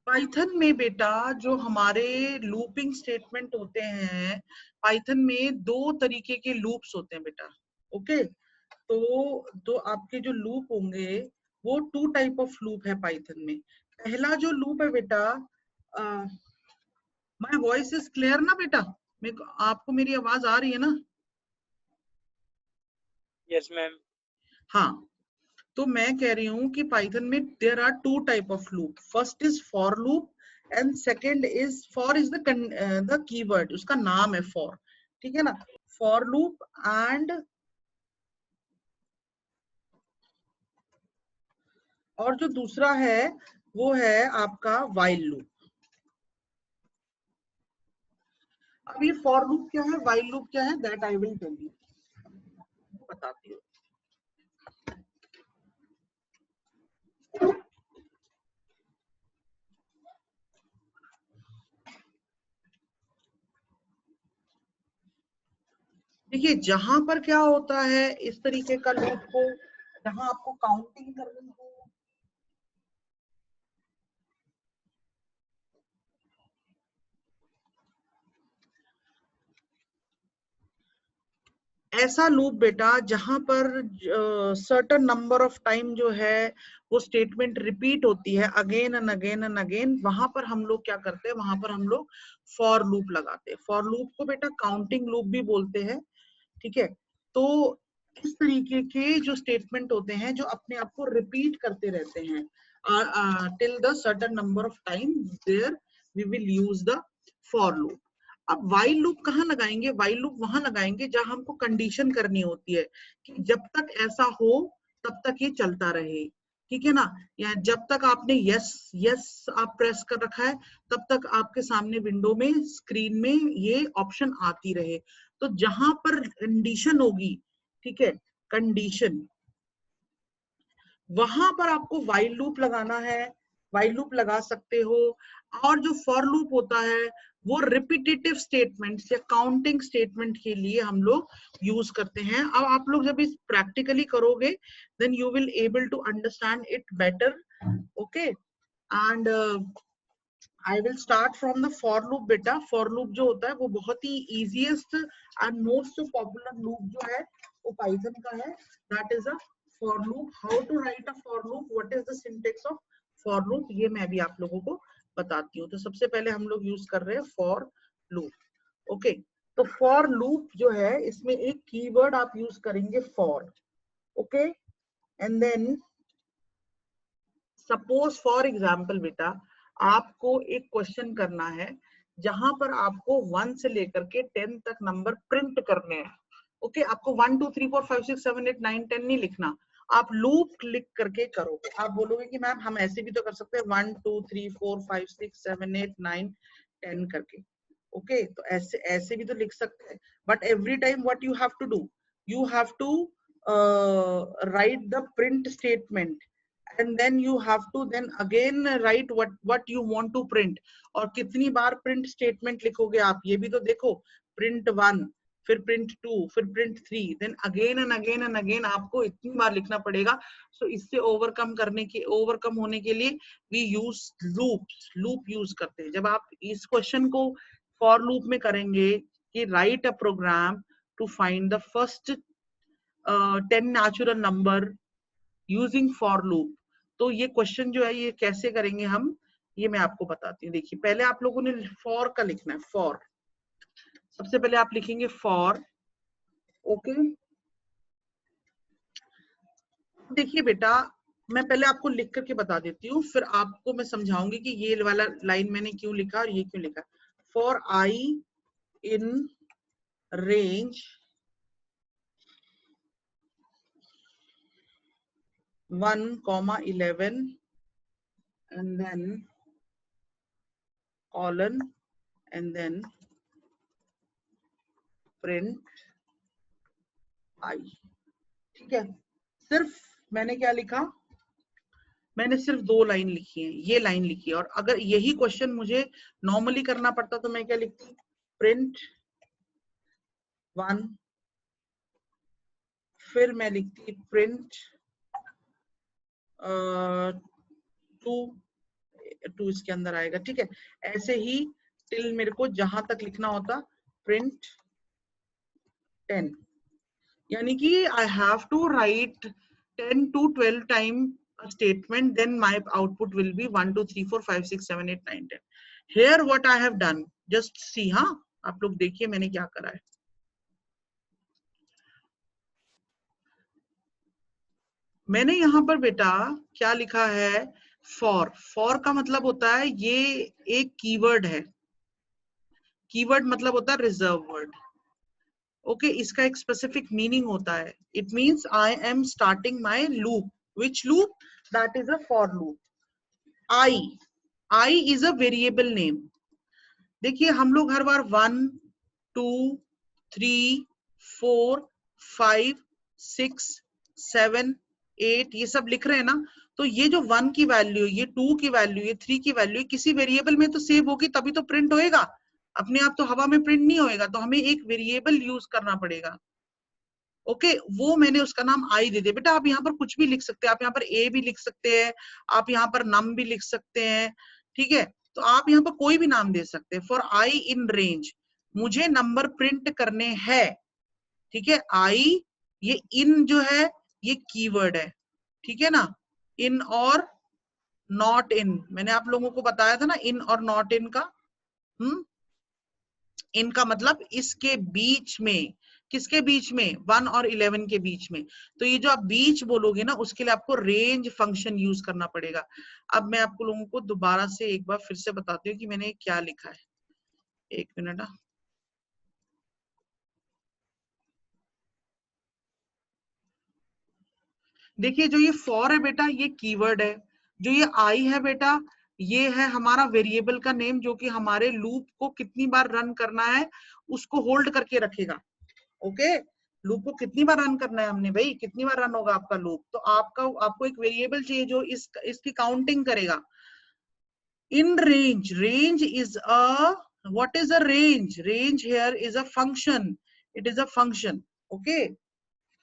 Python में बेटा जो हमारे लूपिंग स्टेटमेंट होते हैं, पाइथन में दो तरीके के लूप्स होते हैं बेटा। ओके, तो आपके जो लूप होंगे वो टू टाइप ऑफ लूप है पाइथन में। पहला जो लूप है बेटा, माय वॉइस इज क्लियर ना बेटा? मेरे को, आपको मेरी आवाज आ रही है ना? Yes ma'am. हाँ, तो मैं कह रही हूँ कि पाइथन में there are two type of loop. First is for loop and second is, for is the keyword, उसका नाम है फॉर, ठीक है ना? फॉर लूप एंड, और जो दूसरा है वो है आपका व्हाइल लूप। अब ये फॉर लूप क्या है, व्हाइल लूप क्या है, that I will tell you, बताती हूँ। देखिए, जहां पर क्या होता है इस तरीके का लूप को, जहां आपको काउंटिंग करनी हो, ऐसा लूप बेटा जहां पर सर्टेन नंबर ऑफ टाइम जो है वो स्टेटमेंट रिपीट होती है again and again and again, वहां पर हम लोग क्या करते हैं, वहां पर हम लोग फॉर लूप लगाते हैं। फॉर लूप को बेटा काउंटिंग लूप भी बोलते हैं, ठीक है? तो इस तरीके के जो स्टेटमेंट होते हैं जो अपने आप को रिपीट करते रहते हैं till the certain number of time, there we will use the for loop. अब व्हाइल लूप कहाँ लगाएंगे? व्हाइल लूप वहां लगाएंगे जहां हमको कंडीशन करनी होती है कि जब तक ऐसा हो तब तक ये चलता रहे, ठीक है ना? या जब तक आपने यस यस आप प्रेस कर रखा है तब तक आपके सामने विंडो में, स्क्रीन में ये ऑप्शन आती रहे। तो जहां पर कंडीशन होगी, ठीक है, कंडीशन, वहां पर आपको व्हाइल लूप लगाना है, व्हाइल लूप लगा सकते हो। और जो फॉर लूप होता है वो रिपीटेटिव स्टेटमेंट्स या काउंटिंग स्टेटमेंट के लिए हम लोग यूज करते हैं। अब आप लोग जब इस प्रैक्टिकली करोगे then you will able to understand it better. Okay, and I will start from the for loop बेटा। फॉर लूप जो होता है वो बहुत ही easiest and most popular loop जो है वो पाइथन का है, that is a for loop. How to write a for loop, what is the syntax of for loop, ये मैं भी आप लोगों को बताती हूँ। तो सबसे पहले हम लोग यूज कर रहे हैं फॉर लूप। ओके, तो फॉर लूप जो है इसमें एक कीवर्ड आप यूज करेंगे for. Okay, and then suppose for example बेटा आपको एक क्वेश्चन करना है जहां पर आपको 1 से लेकर के 10 तक नंबर प्रिंट करने हैं। ओके, आपको 1 2 3 4 5 6 7 8 9 10 नहीं लिखना, आप लूप क्लिक करके करोगे। आप बोलोगे कि मैम हम ऐसे भी तो कर सकते हैं 1 2 3 4 5 6 7 8 9 10 करके। ओके, तो ऐसे ऐसे भी तो लिख सकते हैं, but every time what you have to do, you have to write the print statement and then you have to then again write what you want to print। और कितनी बार print statement लिखोगे आप, ये भी तो देखो। print 1, फिर print 2, फिर print 3, then again and again आपको इतनी बार लिखना पड़ेगा। so इससे ओवरकम होने के लिए we use loops, loop use करते हैं। जब आप इस क्वेश्चन को for loop में करेंगे कि write a program to find the first 10 natural number using for loop, तो ये क्वेश्चन जो है ये कैसे करेंगे हम, ये मैं आपको बताती हूँ। देखिए, पहले आप लोगों ने फॉर का लिखना है। फॉर, सबसे पहले आप लिखेंगे फॉर। ओके, देखिए बेटा मैं पहले आपको लिख करके बता देती हूँ, फिर आपको मैं समझाऊंगी कि ये वाला लाइन मैंने क्यों लिखा और ये क्यों लिखा। For I in range 1, 11 and then colon and then print I, ठीक है? सिर्फ मैंने क्या लिखा, मैंने सिर्फ 2 लाइन लिखी है, ये लाइन लिखी है। और अगर यही क्वेश्चन मुझे नॉर्मली करना पड़ता तो मैं क्या लिखती, प्रिंट 1, फिर मैं लिखती प्रिंट 2, 2 इसके अंदर आएगा, ठीक है। ऐसे ही टिल मेरे को जहां तक लिखना होता प्रिंट 10, यानी कि I have to write 10 to 12 time a statement, then my output will be 1 2 3 4 5 6 7 8 9 10. Here what I have done, just see, हाँ आप लोग देखिए मैंने क्या करा है। मैंने यहाँ पर बेटा क्या लिखा है, फॉर। फॉर का मतलब होता है ये एक कीवर्ड है, कीवर्ड मतलब होता है रिजर्व वर्ड। ओके, इसका एक स्पेसिफिक मीनिंग होता है। It means I am starting my loop. Which loop? That is a for loop. I is a variable name. देखिए हम लोग हर बार 1 2 3 4 5 6 7 8 ये सब लिख रहे हैं ना, तो ये जो 1 की वैल्यू, ये 2 की वैल्यू, ये 3 की वैल्यू किसी वेरिएबल में तो सेव होगी, तभी तो प्रिंट होएगा। अपने आप तो हवा में प्रिंट नहीं होएगा, तो हमें एक वेरिएबल यूज करना पड़ेगा। ओके, वो मैंने उसका नाम आई दे दिया। बेटा आप यहाँ पर कुछ भी लिख सकते हैं, आप यहाँ पर ए भी लिख सकते हैं, आप यहाँ पर नम भी लिख सकते हैं, ठीक है। तो आप यहाँ पर कोई भी नाम दे सकते हैं। फॉर आई इन रेंज, मुझे नंबर प्रिंट करने हैं, ठीक है। आई, ये इन जो है ये कीवर्ड है, ठीक है ना। इन और नॉट इन, मैंने आप लोगों को बताया था ना इन और नॉट इन का। इनका मतलब इसके बीच में, किसके बीच में? 1 और 11 के बीच में। तो ये जो आप बीच बोलोगे ना, उसके लिए आपको रेंज फंक्शन यूज करना पड़ेगा। अब मैं आपको लोगों को दोबारा से एक बार फिर से बताती हूँ कि मैंने क्या लिखा है। एक मिनट। देखिए जो ये फॉर है बेटा, ये कीवर्ड है। जो ये आई है बेटा, ये है हमारा वेरिएबल का नेम, जो कि हमारे लूप को कितनी बार रन करना है उसको होल्ड करके रखेगा। ओके, लूप को कितनी बार रन करना है हमने, भाई कितनी बार रन होगा आपका लूप, तो आपको एक वेरिएबल चाहिए जो इसकी काउंटिंग करेगा। In range, range is a, what is a range? Range here is a function, it is a function. Okay,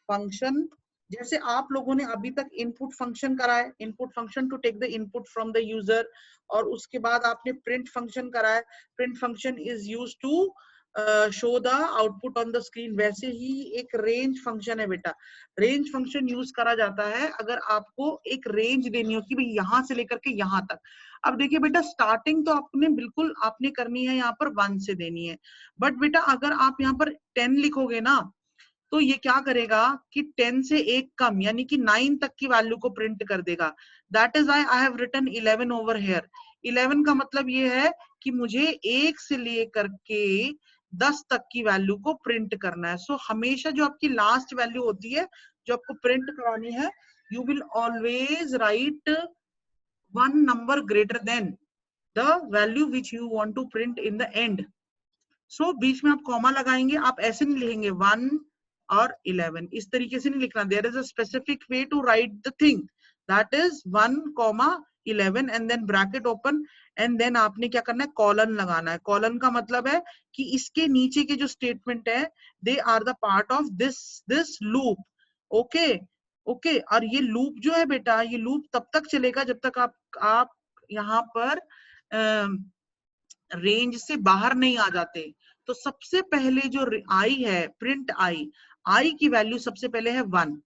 function. जैसे आप लोगों ने अभी तक इनपुट फंक्शन करा है, input function to take the input from the user, और उसके बाद आपने प्रिंट फंक्शन करा है, print function is used to show the output on the screen. वैसे ही एक रेंज फंक्शन है बेटा। रेंज फंक्शन यूज करा जाता है अगर आपको एक रेंज देनी हो कि भाई यहां से लेकर के यहां तक। अब देखिए बेटा, स्टार्टिंग तो आपने बिल्कुल आपने करनी है यहाँ पर 1 से देनी है, बट बेटा अगर आप यहाँ पर 10 लिखोगे ना, तो ये क्या करेगा कि 10 से एक कम यानी कि 9 तक की वैल्यू को प्रिंट कर देगा। That is I have written 11 over here. 11 का मतलब ये है कि मुझे 1 से लेकर के 10 तक की वैल्यू को प्रिंट करना है। सो हमेशा जो आपकी लास्ट वैल्यू होती है जो आपको प्रिंट करानी है, you will always right 1 number greater than the value which you want to print in the end. सो बीच में आप कॉमा लगाएंगे, आप ऐसे नहीं लिखेंगे 1 और 11, इस तरीके से नहीं लिखना। There is a specific way to write the thing, that is 1, 11 and then bracket open, and then आपने क्या करना है, कॉलन लगाना है। कॉलन का मतलब है कि इसके नीचे के जो स्टेटमेंट है, they are the part of this loop. Okay okay, और ये लूप जो है बेटा, ये लूप तब तक चलेगा जब तक आप यहाँ पर रेंज से बाहर नहीं आ जाते। तो सबसे पहले जो आई है, प्रिंट आई, आई की वैल्यू सबसे पहले है 1।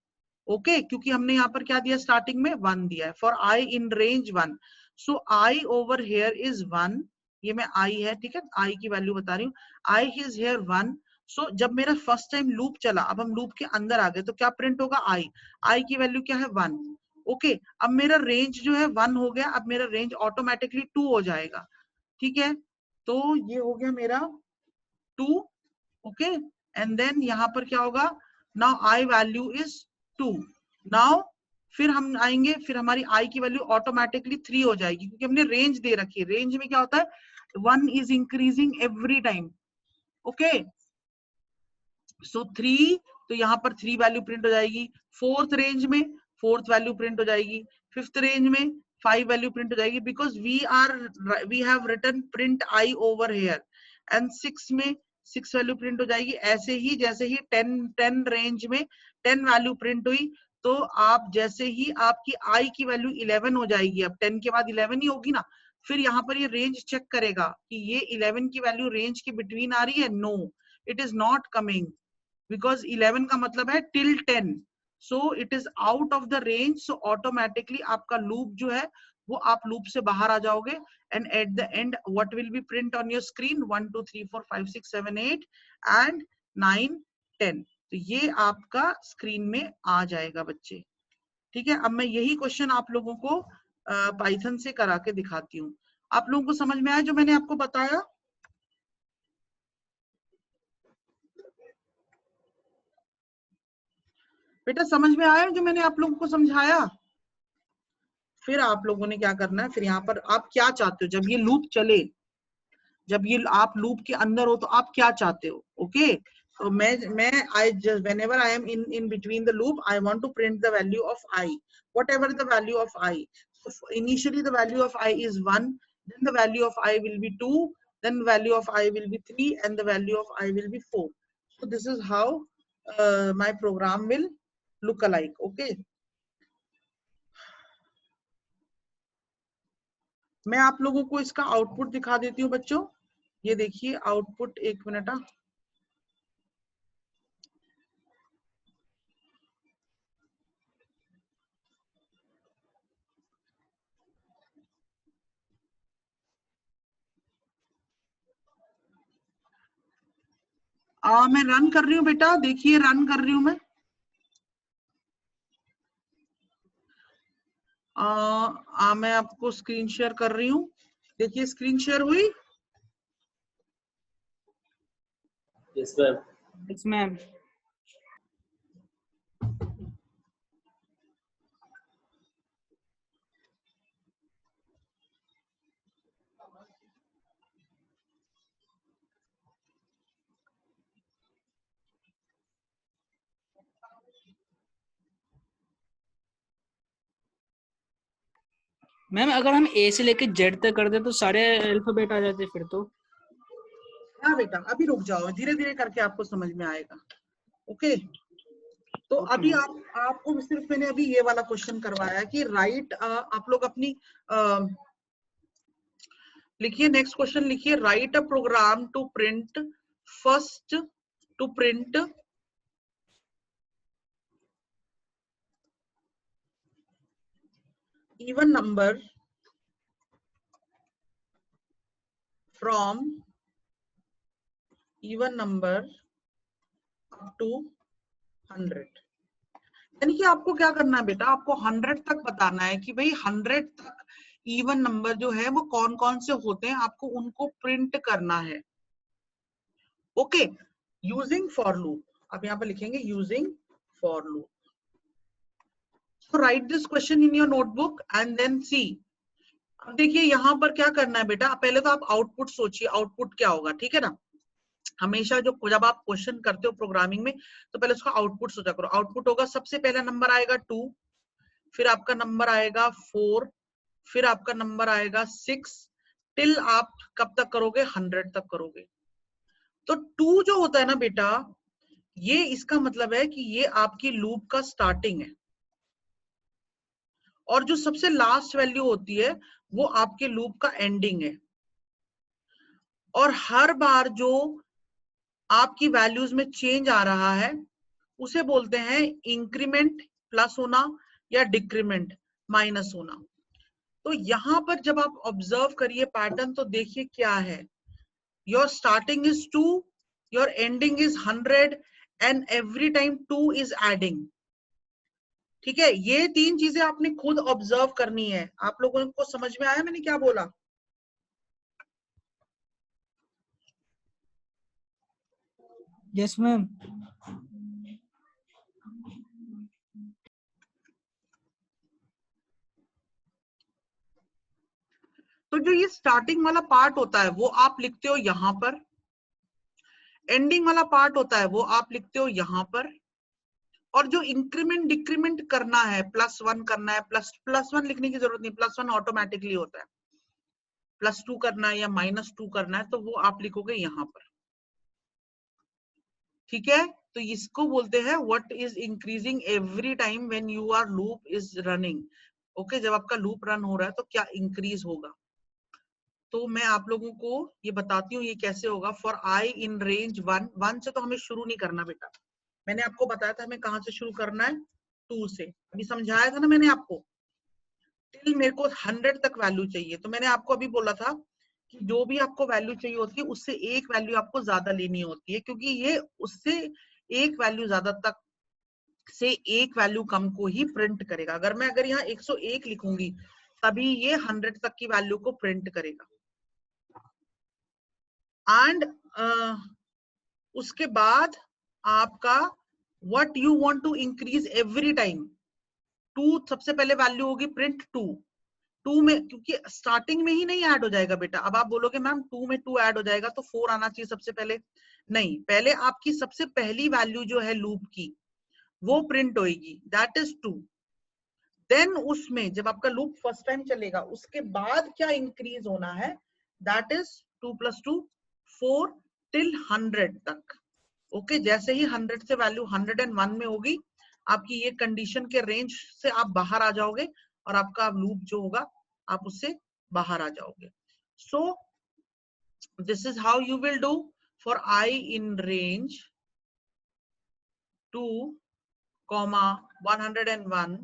ओके, क्योंकि हमने यहाँ पर क्या दिया, स्टार्टिंग में 1 दिया है। For I in range 1, so I over here is 1। ये मैं आई है, ठीक है, आई की वैल्यू बता रही हूँ। I is here 1। सो जब मेरा फर्स्ट टाइम लूप चला, अब हम लूप के अंदर आ गए, तो क्या प्रिंट होगा, आई। आई की वैल्यू क्या है, 1। ओके, अब मेरा रेंज जो है 1 हो गया, अब मेरा रेंज ऑटोमेटिकली 2 हो जाएगा, ठीक है। तो ये हो गया मेरा 2। ओके, एंड देन यहाँ पर क्या होगा, now I value is 2। Now फिर हम आएंगे, फिर हमारी आई की वैल्यू ऑटोमेटिकली 3 हो जाएगी, क्योंकि हमने रेंज दे रखी है। रेंज में क्या होता है, 1 is increasing every time. Okay, so 3, तो यहाँ पर 3 वैल्यू प्रिंट हो जाएगी। फोर्थ रेंज में 4th वैल्यू प्रिंट हो जाएगी। फिफ्थ रेंज में 5 वैल्यू प्रिंट हो जाएगी, because we have written print I over here. And 6 में 6 वैल्यू प्रिंट हो जाएगी। ऐसे ही जैसे ही 10 रेंज में 10 वैल्यू प्रिंट हुई, तो आप जैसे ही आपकी आई की वैल्यू 11 हो जाएगी, अब 10 के बाद 11 ही होगी ना, फिर यहाँ पर ये रेंज चेक करेगा कि ये 11 की वैल्यू रेंज के बिटवीन आ रही है, no it is not coming, because 11 का मतलब है till 10, so it is out of the range, so automatically आपका लूप जो है वो आप लूप से बाहर आ जाओगे, and at the end what will be print on your screen 1 2 3 4 5 6 7 8 and 9 10, तो ये आपका स्क्रीन में आ जाएगा बच्चे। ठीक है, अब मैं यही क्वेश्चन आप लोगों को पाइथन से करा के दिखाती हूँ। आप लोगों को समझ में आया जो मैंने आपको बताया? बेटा समझ में आया जो मैंने आप लोगों को समझाया? फिर आप लोगों ने क्या करना है, फिर यहाँ पर आप क्या चाहते हो जब ये लूप चले, जब ये आप लूप के अंदर हो तो आप क्या चाहते हो? ओके, तो मैं I just whenever I am in between the loop, I want to print the value of I, whatever the value of I. So initially the value of I is 1, then the value of I will be 2, then the value of I will be 3, and the value of I will be 4. So this is how my program will look alike. Okay, मैं आप लोगों को इसका output दिखा देती हूँ बच्चों। ये देखिए आउटपुट, एक मिनट। मैं रन कर रही हूँ बेटा, देखिए रन कर रही हूँ मैं। मैं आपको स्क्रीन शेयर कर रही हूँ, देखिए स्क्रीन शेयर हुई। Yes ma'am. Yes ma'am. Ma'am अगर हम ए से लेके जेड तक कर दे तो सारे अल्फाबेट आ जाते फिर तो। हाँ बेटा अभी रुक जाओ, धीरे धीरे करके आपको समझ में आएगा। ओके, तो अभी आपको सिर्फ मैंने अभी ये वाला क्वेश्चन करवाया कि राइट, आप लोग अपनी लिखिए, नेक्स्ट क्वेश्चन लिखिए, write a program to print first to print even number from even number up to 100। यानी कि आपको क्या करना है बेटा, आपको 100 तक बताना है कि भाई 100 तक इवन नंबर जो है वो कौन कौन से होते हैं, आपको उनको प्रिंट करना है। ओके, यूजिंग फॉर लूप, आप यहाँ पर लिखेंगे using for loop. So write this question in your notebook and then see। अब देखिए यहाँ पर क्या करना है बेटा, पहले तो आप आउटपुट सोचिए, आउटपुट क्या होगा, ठीक है ना। हमेशा जो जब आप क्वेश्चन करते हो प्रोग्रामिंग में तो पहले उसका आउटपुट सोचा करो। आउटपुट होगा, सबसे पहला नंबर आएगा 2, फिर आपका नंबर आएगा 4, फिर आपका नंबर आएगा 6, टिल आप कब तक करोगे, 100 तक करोगे। तो 2 जो होता है ना बेटा, ये इसका मतलब है कि ये आपकी लूप का स्टार्टिंग है, और जो सबसे लास्ट वैल्यू होती है वो आपके लूप का एंडिंग है। और हर बार जो आपकी वैल्यूज में चेंज आ रहा है उसे बोलते हैं इंक्रीमेंट प्लस होना या डिक्रीमेंट माइनस होना। तो यहां पर जब आप ऑब्जर्व करिए पैटर्न तो देखिए क्या है, your starting is 2, your ending is 100 and every time 2 is adding. ठीक है, ये 3 चीजें आपने खुद ऑब्जर्व करनी है। आप लोगों को समझ में आया मैंने क्या बोला? Yes ma'am. तो जो ये स्टार्टिंग वाला पार्ट होता है वो आप लिखते हो यहां पर, एंडिंग वाला पार्ट होता है वो आप लिखते हो यहां पर, और जो इंक्रीमेंट डिक्रीमेंट करना है, +1 करना है, +1 लिखने की जरूरत नहीं, +1 ऑटोमेटिकली होता है, +2 करना है या -2 करना है तो वो आप लिखोगे यहां पर। ठीक है, तो इसको बोलते हैं what is increasing every time when your loop is running. Okay, जब आपका लूप रन हो रहा है तो क्या इंक्रीज होगा। तो मैं आप लोगों को ये बताती हूँ ये कैसे होगा। फॉर I इन रेंज 1 से तो हमें शुरू नहीं करना बेटा, मैंने आपको बताया था हमें कहाँ से शुरू करना है, 2 से, अभी समझाया था ना मैंने आपको। टिल मेरे को 100 तक वैल्यू चाहिए, तो मैंने आपको अभी बोला था कि जो भी आपको वैल्यू चाहिए होती है उससे एक वैल्यू आपको ज्यादा लेनी होती है, क्योंकि ये उससे एक वैल्यू ज्यादा तक से एक वैल्यू कम को ही प्रिंट करेगा। अगर यहाँ 101 लिखूंगी तभी ये 100 तक की वैल्यू को प्रिंट करेगा। एंड उसके बाद आपका what you want to increase every time, 2 सबसे पहले वैल्यू होगी प्रिंट 2 में, क्योंकि स्टार्टिंग में ही नहीं ऐड हो जाएगा बेटा। अब आप बोलोगे मैम 2 में 2 ऐड हो जाएगा तो 4 आना चाहिए सबसे पहले, नहीं, पहले आपकी सबसे पहली वैल्यू जो है लूप की वो प्रिंट होगी, दैट इज 2। देन उसमें जब आपका लूप फर्स्ट टाइम चलेगा उसके बाद क्या इंक्रीज होना है, दैट इज 2 + 2 4 टिल 100 तक। ओके, जैसे ही 100 से वैल्यू 101 में होगी आपकी ये कंडीशन के रेंज से आप बाहर आ जाओगे और आपका लूप जो होगा आप उससे बाहर आ जाओगे। So this is how you will do for I in range 2, 101,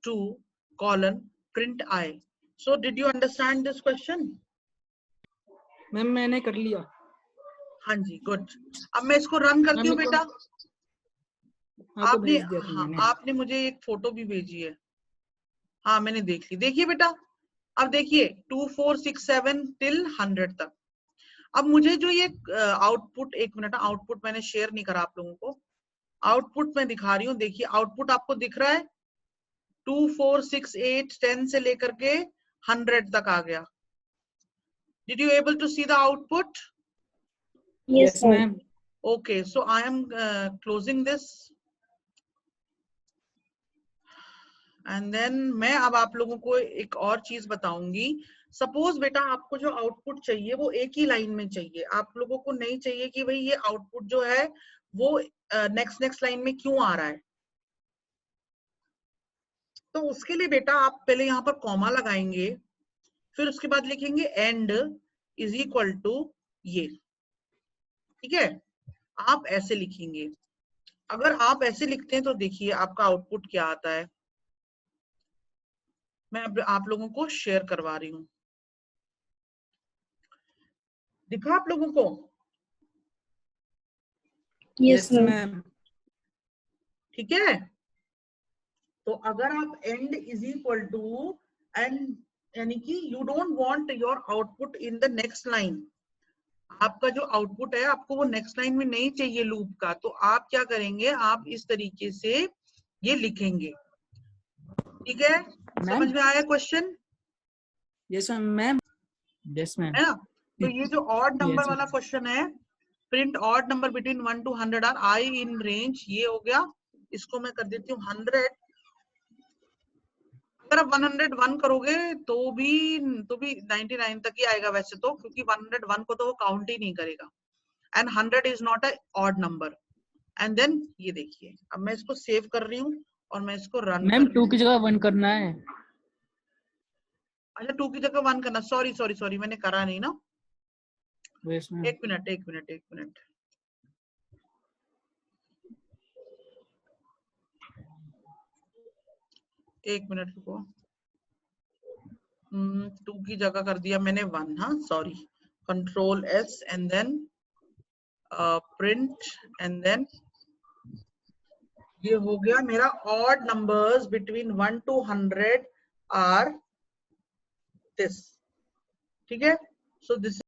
2 colon print I. So did you understand this question? Ma'am मैंने कर लिया। हाँ जी, गुड। अब मैं इसको रन करती हूँ बेटा। आपको भेज दिया था हाँ, मैंने। आपने मुझे एक फोटो भी भेजी है। हाँ मैंने देख ली, देखिए बेटा, अब देखिए 2 4 6 7 टिल 100 तक। अब मुझे जो ये आउटपुट, एक मिनट, आउटपुट मैंने शेयर नहीं करा आप लोगों को, आउटपुट मैं दिखा रही हूँ। देखिए आउटपुट आपको दिख रहा है, 2 4 6 8 10 से लेकर के 100 तक आ गया। Did you able to see the output? Yes ma'am. Okay, so I am closing this and then मैं अब आप लोगों को एक और चीज बताऊंगी। सपोज बेटा आपको जो आउटपुट चाहिए वो एक ही लाइन में चाहिए, आप लोगों को नहीं चाहिए कि भाई ये आउटपुट जो है वो नेक्स्ट लाइन में क्यों आ रहा है। तो उसके लिए बेटा आप पहले यहाँ पर कॉमा लगाएंगे, फिर उसके बाद लिखेंगे एंड इज इक्वल टू ये, ठीक है, आप ऐसे लिखेंगे। अगर आप ऐसे लिखते हैं तो देखिए आपका आउटपुट क्या आता है। मैं अब आप लोगों को शेयर करवा रही हूँ, दिखा आप लोगों को? Yes ma'am. ठीक है, तो अगर आप end is equal to end, यानी कि you don't want your output in the next line, आपका जो आउटपुट है आपको वो नेक्स्ट लाइन में नहीं चाहिए लूप का, तो आप क्या करेंगे, आप इस तरीके से ये लिखेंगे। ठीक है, समझ में आया question? Yes ma'am. Yes ma'am. है ना? तो ये जो ऑड नंबर Yes, वाला क्वेश्चन है, print odd number between 1 to 100 are I in range, ये हो गया। इसको मैं कर देती हूँ 100। अगर आप 101 करोगे तो भी 99 तक ही आएगा वैसे तो, क्योंकि 101 को तो वो काउंट ही नहीं करेगा। And 100 is not a odd number. And then ये देखिए, अब मैं इसको सेव कर रही हूँ और मैं इसको रन मैम कर रही 2 हूँ। की जगह 1 करना है। अच्छा 2 की जगह 1 करना, सॉरी मैंने करा नहीं ना। Yes ma'am. एक मिनट रुको। 2 की जगह कर दिया मैंने 1, हाँ sorry, control S and then print and then ये हो गया मेरा odd numbers between 1 to 100 are this. ठीक है, सो दिस